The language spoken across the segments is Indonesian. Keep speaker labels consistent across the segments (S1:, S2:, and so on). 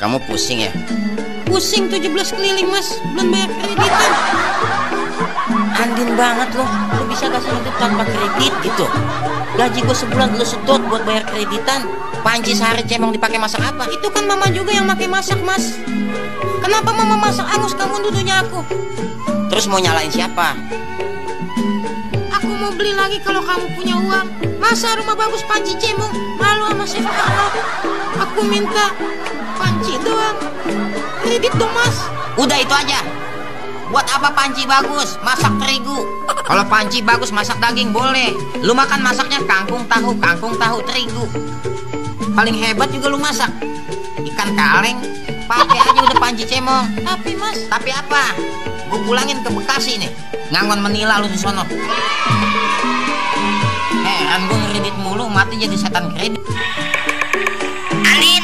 S1: Kamu pusing ya?
S2: Pusing 17 keliling mas, belum bayar kreditan.
S1: Andin banget loh, lu bisa kasih hidup tanpa kredit gitu. Gaji gue sebulan lu sedot buat bayar kreditan. Panci sehari cemong dipakai masak apa?
S2: Itu kan mama juga yang pakai masak mas. Kenapa mama masak angus kamu nuduhnya aku?
S1: Terus mau nyalain siapa?
S2: Aku mau beli lagi kalau kamu punya uang. Masa rumah bagus panci cemong, malu sama chef Carlo. Aku minta panci doang. Kredit dong mas.
S1: Udah itu aja. Buat apa panci bagus? Masak terigu. Kalau panci bagus masak daging boleh. Lu makan masaknya kangkung tahu terigu. Paling hebat juga lu masak ikan kaleng. Pakai aja udah panci cemong.
S2: Tapi mas.
S1: Tapi apa? Gue pulangin ke Bekasi nih. Ngangon menila lu di sono. Heran gue kredit mulu, mati jadi setan kredit.
S3: Andin,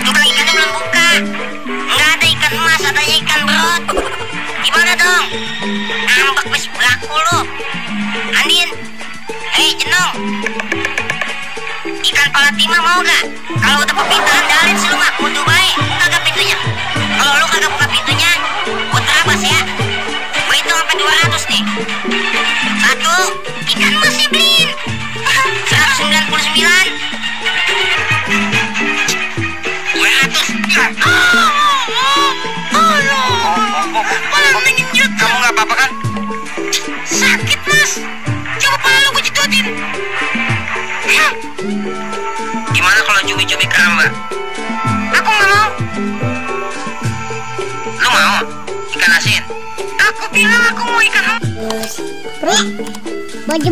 S3: tukang ikannya belum buka. Nggak ada ikan emas, adanya ikan berot. Gimana dong? Ngambek wis belaku lu. Andin, hei Jenong, ikan palatima mau gak? Kalau udah perpintahan dalin sih lu mah kudu baik. Buka gak pintunya? Kalau lu kagak buka pintunya, gua terabas ya. Gua hitung sampai 200 nih. 1, ikan emasnya beliin 199, 200. Malah menginjut. Kamu gak apa-apa kan? Sakit mas. Coba pala lu gua jedotin. Gimana kalau cumi-cumi keramba? Aku gak mau. Lu mau ikan asin? Aku bilang aku mau ikan emas.
S4: Baju.